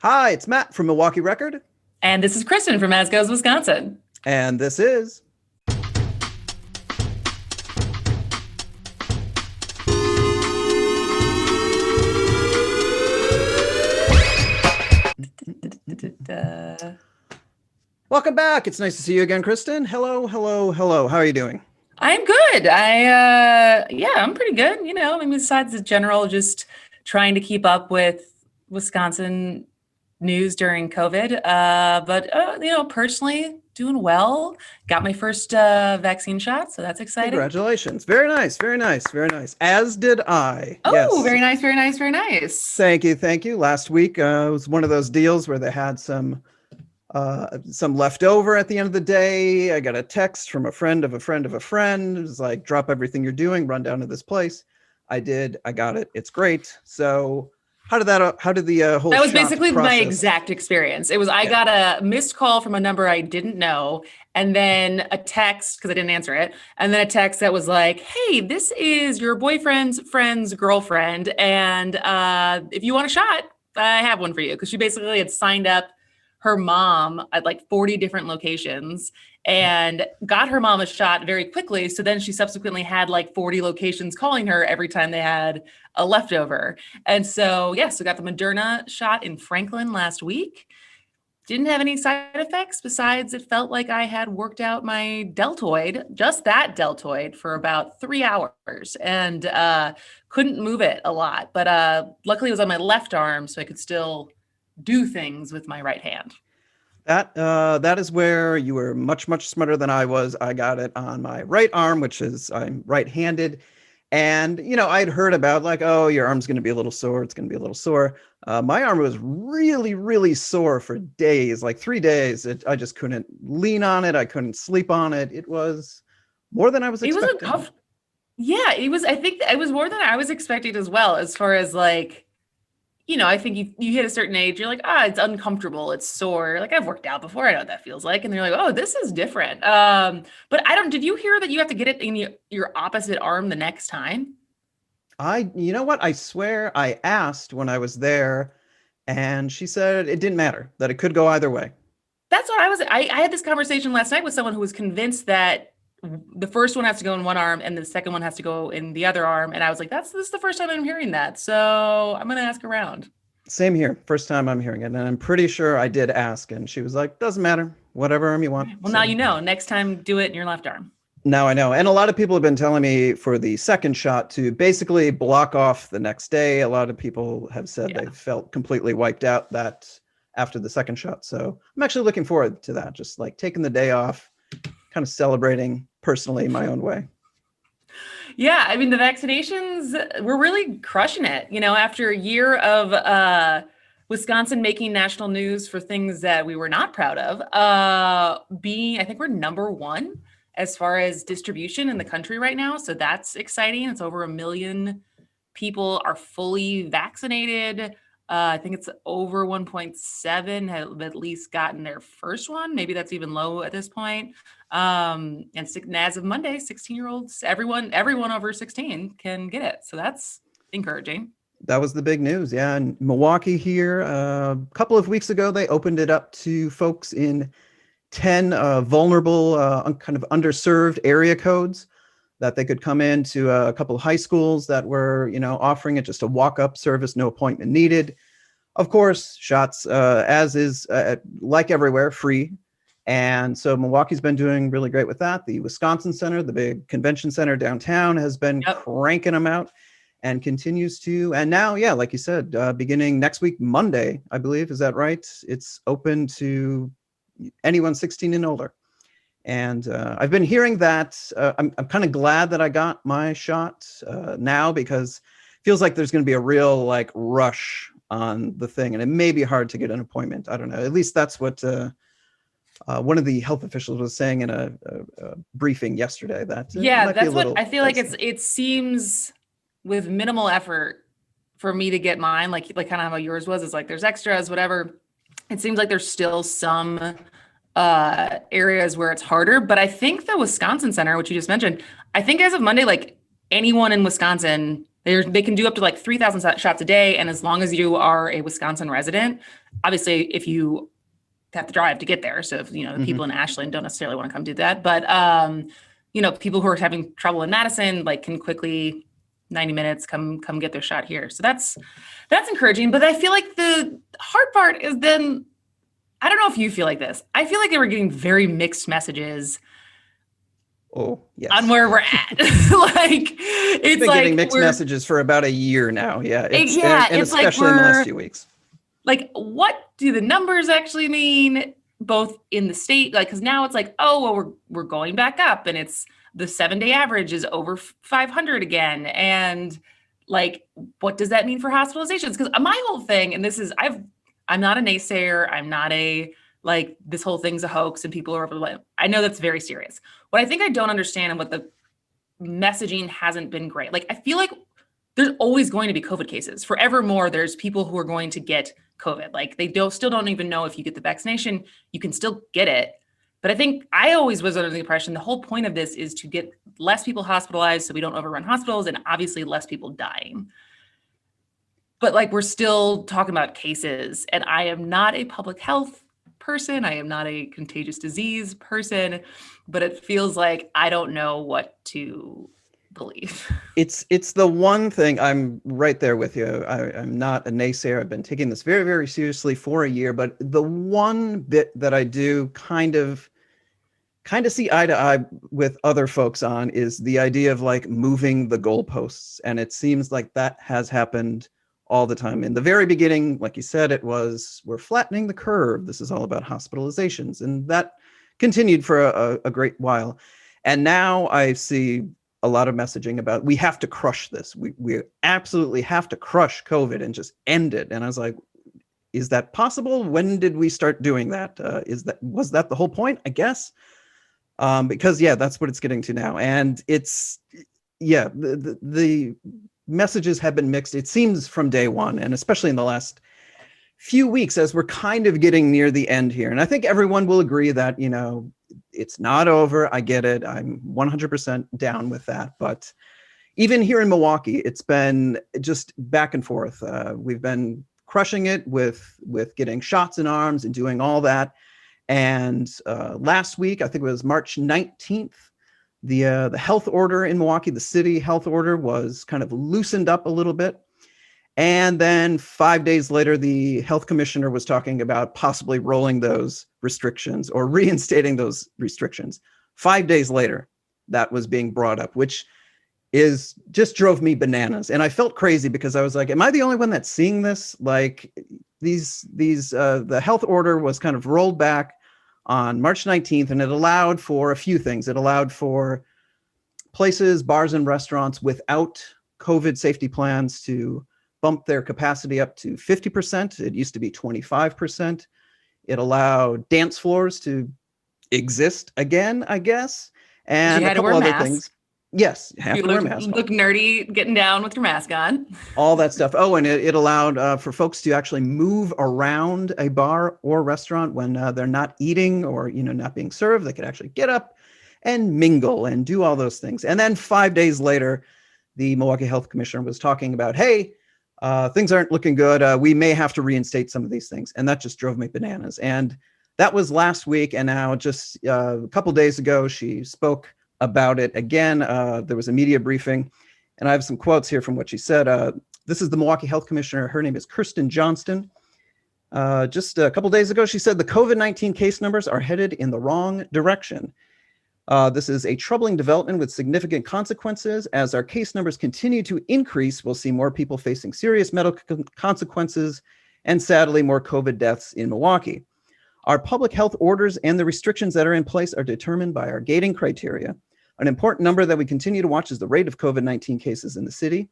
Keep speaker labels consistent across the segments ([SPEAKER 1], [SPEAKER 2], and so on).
[SPEAKER 1] Hi, it's Matt from Milwaukee Record.
[SPEAKER 2] And this is Kristin from As Goes, Wisconsin.
[SPEAKER 1] And this is Welcome back. It's nice to see you again, Kristin. Hello, hello, hello. How are you doing?
[SPEAKER 2] I'm good. I'm pretty good. Besides the general, just trying to keep up with Wisconsin news during COVID. Personally doing well. Got my first vaccine shot, so that's exciting.
[SPEAKER 1] Congratulations. Very nice, very nice, very nice. As did I.
[SPEAKER 2] Oh,
[SPEAKER 1] yes.
[SPEAKER 2] Very nice, very nice, very nice.
[SPEAKER 1] Thank you, thank you. Last week was one of those deals where they had some left over at the end of the day. I got a text from a friend of a friend of a friend. It was like, drop everything you're doing, run down to this place. I did. I got it. It's great. So how did the whole
[SPEAKER 2] That was
[SPEAKER 1] shot
[SPEAKER 2] basically
[SPEAKER 1] process?
[SPEAKER 2] my exact experience. It was, I got a missed call from a number I didn't know, and then a text, because I didn't answer it, and then a text that was like, hey, this is your boyfriend's friend's girlfriend, and if you want a shot, I have one for you. Because she basically had signed up her mom at like 40 different locations and got her mom a shot very quickly. So then she subsequently had like 40 locations calling her every time they had a leftover. And so, so got the Moderna shot in Franklin last week. Didn't have any side effects besides it felt like I had worked out my deltoid, just that deltoid, for about 3 hours and couldn't move it a lot. But luckily it was on my left arm, so I could still do things with my right hand.
[SPEAKER 1] That is where you were much, much smarter than I was. I got it on my right arm, which is I'm right-handed. And, I'd heard about like, oh, your arm's going to be a little sore. It's going to be a little sore. My arm was really, really sore for days, like 3 days. I just couldn't lean on it. I couldn't sleep on it. It was more than I was expecting.
[SPEAKER 2] It was it was, I think it was more than I was expecting as well, as far as like, I think you hit a certain age, you're like, it's uncomfortable, it's sore. Like, I've worked out before, I know what that feels like. And they're like, oh, this is different. But did you hear that you have to get it in your opposite arm the next time?
[SPEAKER 1] You know what? I swear I asked when I was there, and she said it didn't matter, that it could go either way.
[SPEAKER 2] That's what I had this conversation last night with someone who was convinced that the first one has to go in one arm and the second one has to go in the other arm. And I was like, this is the first time I'm hearing that. So I'm going to ask around.
[SPEAKER 1] Same here. First time I'm hearing it. And I'm pretty sure I did ask. And she was like, doesn't matter. Whatever arm you want.
[SPEAKER 2] Well, now you know. Next time, do it in your left arm.
[SPEAKER 1] Now I know. And a lot of people have been telling me for the second shot to basically block off the next day. A lot of people have said they felt completely wiped out that after the second shot. So I'm actually looking forward to that. Just like taking the day off, kind of celebrating personally my own way.
[SPEAKER 2] Yeah, I mean, the vaccinations, we're really crushing it. After a year of Wisconsin making national news for things that we were not proud of, I think we're number one as far as distribution in the country right now. So that's exciting. It's over 1 million people are fully vaccinated. I think it's over 1.7 have at least gotten their first one. Maybe that's even low at this point. And as of Monday, 16-year-olds, everyone over 16 can get it. So that's encouraging.
[SPEAKER 1] That was the big news. Yeah. And Milwaukee here, a couple of weeks ago, they opened it up to folks in 10 vulnerable, kind of underserved area codes that they could come into a couple of high schools that were, offering it, just a walk-up service, no appointment needed. Of course, shots, as is like everywhere, free. And so Milwaukee's been doing really great with that. The Wisconsin Center, the big convention center downtown, has been cranking them out and continues to. And now, like you said, beginning next week, Monday, I believe, is that right? It's open to anyone 16 and older. And I've been hearing that. I'm kind of glad that I got my shot now, because it feels like there's going to be a real rush on the thing, and it may be hard to get an appointment. I don't know. At least that's what one of the health officials was saying in a briefing yesterday. That
[SPEAKER 2] that's what I feel like. It seems with minimal effort for me to get mine, like kind of how yours was. It's like there's extras, whatever. It seems like there's still some areas where it's harder, but I think the Wisconsin Center, which you just mentioned, I think as of Monday, like anyone in Wisconsin They can do up to like 3,000 shots a day. And as long as you are a Wisconsin resident, obviously if you have to drive to get there. So if, the people in Ashland don't necessarily want to come do that, but people who are having trouble in Madison, like can quickly 90 minutes, come get their shot here. So that's encouraging. But I feel like the hard part is then, I don't know if you feel like this. I feel like they were getting very mixed messages.
[SPEAKER 1] Oh, yes.
[SPEAKER 2] On where we're at. Like, it's
[SPEAKER 1] been
[SPEAKER 2] like
[SPEAKER 1] getting mixed messages for about a year now. Yeah. And
[SPEAKER 2] it's
[SPEAKER 1] especially
[SPEAKER 2] like
[SPEAKER 1] in the last few weeks.
[SPEAKER 2] Like, what do the numbers actually mean, both in the state? Like, because now it's like, oh, well, we're going back up, and it's the 7-day average is over 500 again. And like, what does that mean for hospitalizations? Because my whole thing, and this is, I'm not a naysayer. I'm not like, this whole thing's a hoax and people are over. I know that's very serious. What I think I don't understand and what the messaging hasn't been great. Like, I feel like there's always going to be COVID cases. Forevermore, there's people who are going to get COVID. Like, they still don't even know if you get the vaccination, you can still get it. But I think I always was under the impression the whole point of this is to get less people hospitalized so we don't overrun hospitals, and obviously less people dying. But like, we're still talking about cases, and I am not a public health person. I am not a contagious disease person, but it feels like I don't know what to believe.
[SPEAKER 1] It's the one thing. I'm right there with you. I'm not a naysayer. I've been taking this very, very seriously for a year, but the one bit that I do kind of see eye to eye with other folks on is the idea of like moving the goalposts. And it seems like that has happened all the time. In the very beginning, like you said, it was, we're flattening the curve. This is all about hospitalizations. And that continued for a great while. And now I see a lot of messaging about, we have to crush this. We absolutely have to crush COVID and just end it. And I was like, is that possible? When did we start doing that? Was that the whole point? I guess. Because that's what it's getting to now. And it's, the messages have been mixed, it seems, from day one, and especially in the last few weeks as we're kind of getting near the end here. And I think everyone will agree that, it's not over. I get it. I'm 100% down with that. But even here in Milwaukee, it's been just back and forth. We've been crushing it with getting shots in arms and doing all that. And last week, I think it was March 19th, the health order in Milwaukee, the city health order, was kind of loosened up a little bit. And then 5 days later, the health commissioner was talking about possibly rolling those restrictions or reinstating those restrictions. 5 days later, that was being brought up, which just drove me bananas. And I felt crazy because I was like, am I the only one that's seeing this? Like, the health order was kind of rolled back on March 19th, and it allowed for a few things. It allowed for places, bars and restaurants without COVID safety plans to bump their capacity up to 50%. It used to be 25%. It allowed dance floors to exist again, I guess. And a couple other things. Yes, have to wear a mask.
[SPEAKER 2] Look nerdy getting down with your mask on.
[SPEAKER 1] All that stuff. Oh, and it allowed for folks to actually move around a bar or restaurant when they're not eating or not being served. They could actually get up and mingle and do all those things. And then 5 days later, the Milwaukee Health Commissioner was talking about, hey, things aren't looking good. We may have to reinstate some of these things. And that just drove me bananas. And that was last week. And now just a couple days ago, she spoke about it again. There was a media briefing, and I have some quotes here from what she said. This is the Milwaukee Health Commissioner. Her name is Kristin Johnston. Just a couple days ago, she said the COVID-19 case numbers are headed in the wrong direction. This is a troubling development with significant consequences. As our case numbers continue to increase, we'll see more people facing serious medical consequences and, sadly, more COVID deaths in Milwaukee. Our public health orders and the restrictions that are in place are determined by our gating criteria. An important number that we continue to watch is the rate of COVID-19 cases in the city.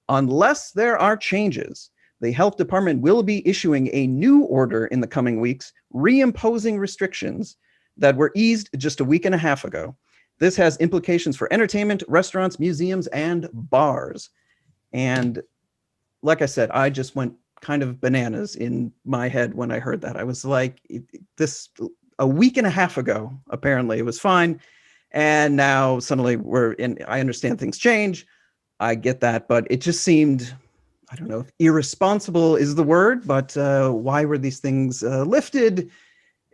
[SPEAKER 1] Unless there are changes, the health department will be issuing a new order in the coming weeks, reimposing restrictions that were eased just a week and a half ago. This has implications for entertainment, restaurants, museums, and bars. And like I said, I just went kind of bananas in my head when I heard that. I was like, this a week and a half ago, apparently it was fine. And now suddenly I understand things change. I get that, but it just seemed, I don't know if irresponsible is the word, but why were these things lifted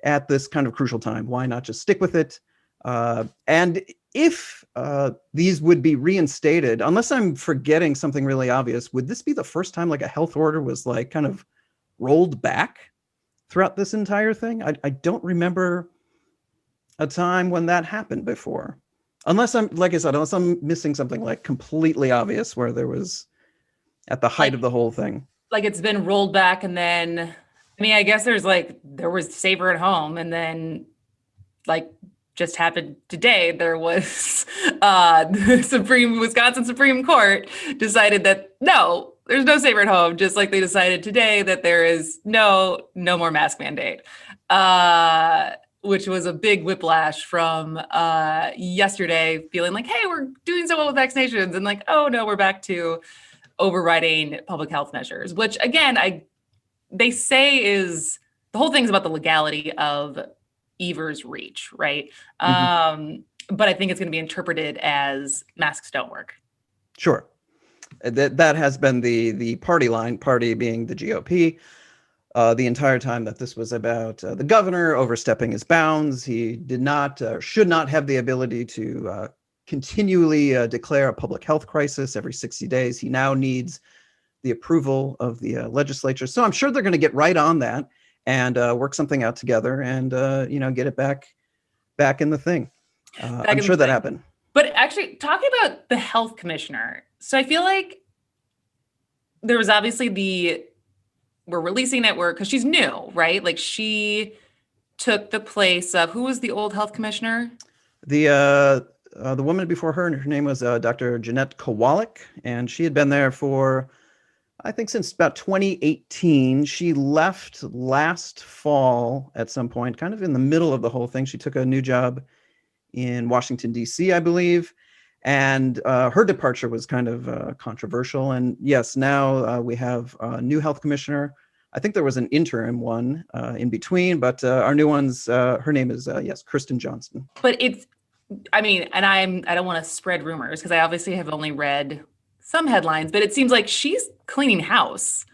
[SPEAKER 1] at this kind of crucial time? Why not just stick with it? And if these would be reinstated, unless I'm forgetting something really obvious, would this be the first time like a health order was like kind of rolled back throughout this entire thing? I don't remember a time when that happened before. Unless I'm, like I said, unless I'm missing something like completely obvious where there was at the height of the whole thing.
[SPEAKER 2] Like it's been rolled back, and then, I mean, I guess there was Saber at Home, and then like just happened today, there was the Wisconsin Supreme Court decided that no, there's no Saber at Home, just like they decided today that there is no more mask mandate. Which was a big whiplash from yesterday, feeling like, hey, we're doing so well with vaccinations, and like, oh no, we're back to overriding public health measures, which again, they say is the whole thing's about the legality of Evers' reach, right? Mm-hmm. But I think it's going to be interpreted as masks don't work.
[SPEAKER 1] Sure, that has been the party line, party being the GOP. The entire time that this was about the governor overstepping his bounds. He did not, should not have the ability to continually declare a public health crisis every 60 days. He now needs the approval of the legislature. So I'm sure they're going to get right on that and work something out together and, get it back in the thing. I'm sure that happened.
[SPEAKER 2] But actually, talking about the health commissioner, so I feel like there was obviously we're releasing it because she's new, right? Like she took the place of, who was the old health commissioner?
[SPEAKER 1] The woman before her, and her name was Dr. Jeanette Kowalik, and she had been there for, I think, since about 2018. She left last fall at some point, kind of in the middle of the whole thing. She took a new job in Washington, D.C., I believe. And her departure was kind of controversial. And yes, now we have a new health commissioner. I think there was an interim one in between, but our new one's, her name is, Kristin Johnston.
[SPEAKER 2] But I don't want to spread rumors because I obviously have only read some headlines, but it seems like she's cleaning house,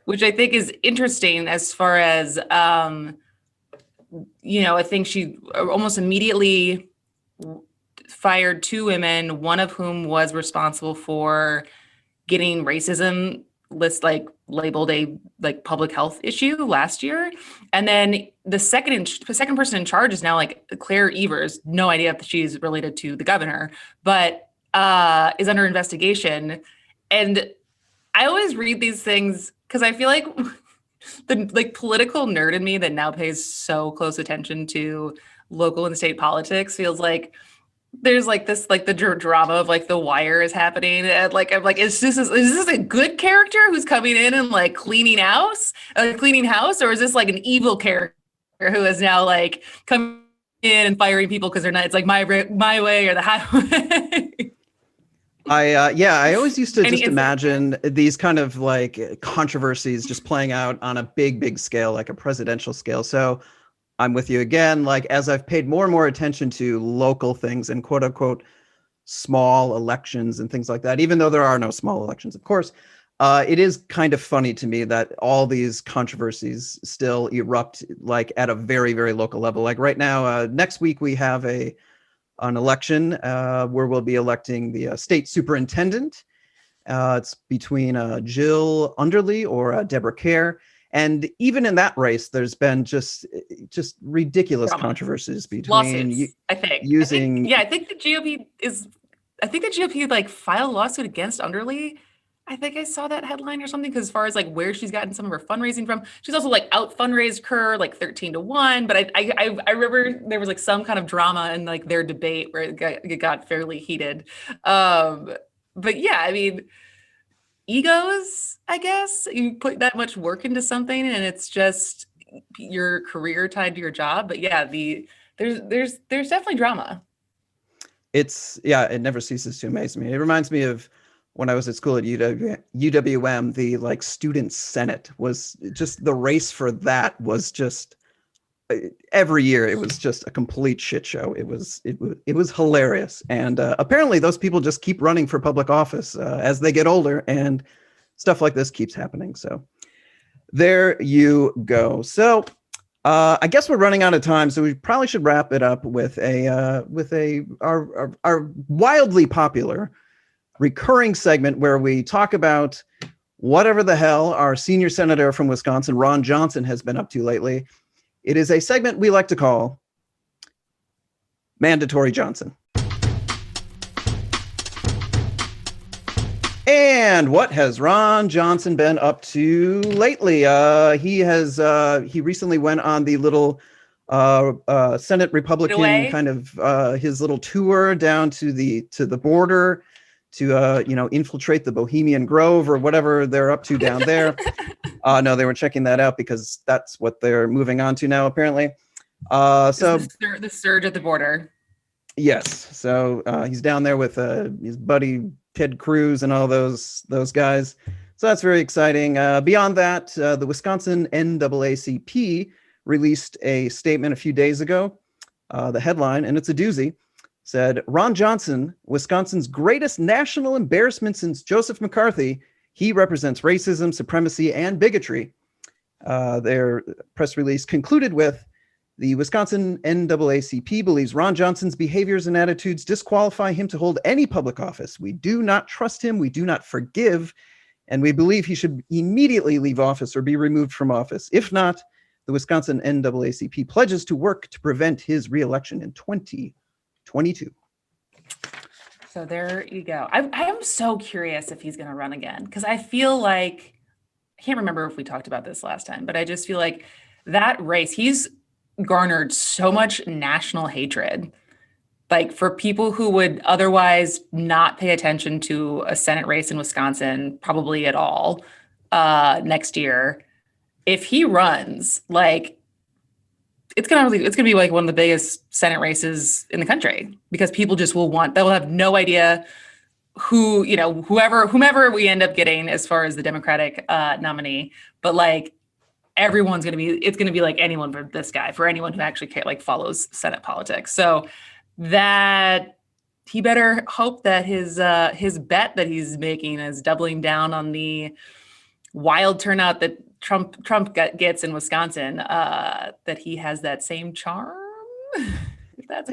[SPEAKER 2] which I think is interesting as far as, I think she almost immediately fired 2 women, one of whom was responsible for getting racism labeled a public health issue last year. And then the second person in charge is now Claire Evers, no idea if she's related to the governor, but is under investigation. And I always read these things because I feel like the political nerd in me that now pays so close attention to local and state politics feels like there's this the drama of The Wire is happening, and I'm like, is this a good character who's coming in and cleaning house, or is this an evil character who is now coming in and firing people because they're not? It's my way or the highway.
[SPEAKER 1] I always used to just imagine these kind of controversies just playing out on a big scale, like a presidential scale. So I'm with you again. As I've paid more and more attention to local things and quote unquote small elections and things like that, even though there are no small elections, of course, it is kind of funny to me that all these controversies still erupt at a very, very local level. Right now, next week we have an election where we'll be electing the state superintendent. It's between Jill Underly or Deborah Kerr. And even in that race, there's been just ridiculous controversies between
[SPEAKER 2] lawsuits. I think the GOP filed a lawsuit against Underly. I think I saw that headline or something, because as far as where she's gotten some of her fundraising from, she's also out fundraised Kerr 13-1. But I remember there was some kind of drama in their debate where it got fairly heated. But yeah, egos, I guess. You put that much work into something and it's just your career tied to your job. But yeah, there's definitely drama.
[SPEAKER 1] It never ceases to amaze me. It reminds me of when I was at school at UWM, the student senate was just, the race for that was just every year it was just a complete shit show. It was hilarious, and apparently those people just keep running for public office as they get older, and stuff like this keeps happening. So there you go. So I guess we're running out of time, so we probably should wrap it up with our wildly popular recurring segment where we talk about whatever the hell our senior senator from Wisconsin, Ron Johnson, has been up to lately. It is a segment we like to call Mandatory Johnson. And what has Ron Johnson been up to lately? He recently went on the little Senate Republican kind of his little tour down to the border to infiltrate the Bohemian Grove or whatever they're up to down there. No, they were checking that out because that's what they're moving on to now, apparently. So
[SPEAKER 2] the surge at the border.
[SPEAKER 1] Yes. So he's down there with his buddy Ted Cruz and all those guys. So that's very exciting. Beyond that, the Wisconsin NAACP released a statement a few days ago. The headline, and it's a doozy, said, Ron Johnson, Wisconsin's greatest national embarrassment since Joseph McCarthy. He represents racism, supremacy, and bigotry. Their press release concluded with, the Wisconsin NAACP believes Ron Johnson's behaviors and attitudes disqualify him to hold any public office. We do not trust him. We do not forgive. And we believe he should immediately leave office or be removed from office. If not, the Wisconsin NAACP pledges to work to prevent his reelection in 2022.
[SPEAKER 2] So there you go. I am so curious if he's going to run again, because I feel like, I can't remember if we talked about this last time, but I just feel like that race, he's garnered so much national hatred, like for people who would otherwise not pay attention to a Senate race in Wisconsin, probably at all, next year. If he runs, like, it's gonna be like one of the biggest Senate races in the country, because people just they'll have no idea whomever we end up getting as far as the Democratic nominee, but like everyone's it's gonna be like anyone for this guy, for anyone who actually follows Senate politics. So that he better hope that his bet that he's making is doubling down on the wild turnout that Trump gets in Wisconsin, that he has that same charm.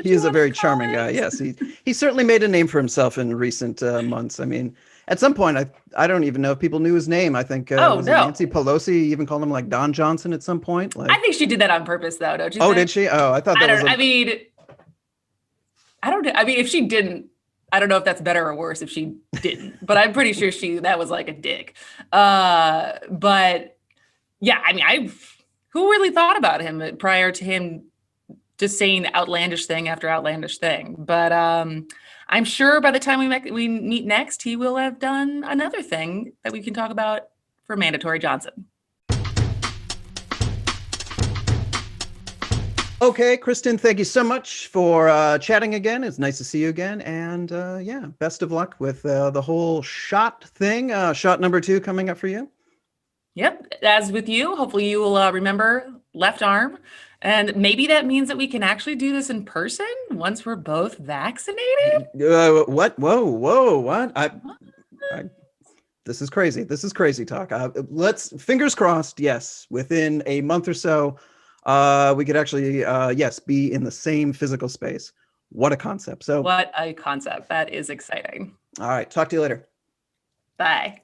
[SPEAKER 1] He is a very charming guy. Yes, he certainly made a name for himself in recent months. I mean, at some point, I don't even know if people knew his name. I think Nancy Pelosi even called him like Don Johnson at some point. Like,
[SPEAKER 2] I think she did that on purpose, though. Don't you?
[SPEAKER 1] Oh, did she? Oh, I thought that was.
[SPEAKER 2] I mean, if she didn't, I don't know if that's better or worse if she didn't. But I'm pretty sure that was like a dig. But yeah, I mean, who really thought about him prior to him just saying outlandish thing after outlandish thing? But I'm sure by the time we meet next, he will have done another thing that we can talk about for Mandatory Johnson.
[SPEAKER 1] Okay, Kristin, thank you so much for chatting again. It's nice to see you again. And yeah, best of luck with the whole shot thing. Shot number 2 coming up for you.
[SPEAKER 2] Yep. As with you, hopefully you will remember left arm. And maybe that means that we can actually do this in person once we're both vaccinated.
[SPEAKER 1] What? Whoa, what? This is crazy. This is crazy talk. Fingers crossed. Yes. Within a month or so, we could actually, be in the same physical space. What a concept. So what a concept. That is exciting. All right. Talk to you later. Bye.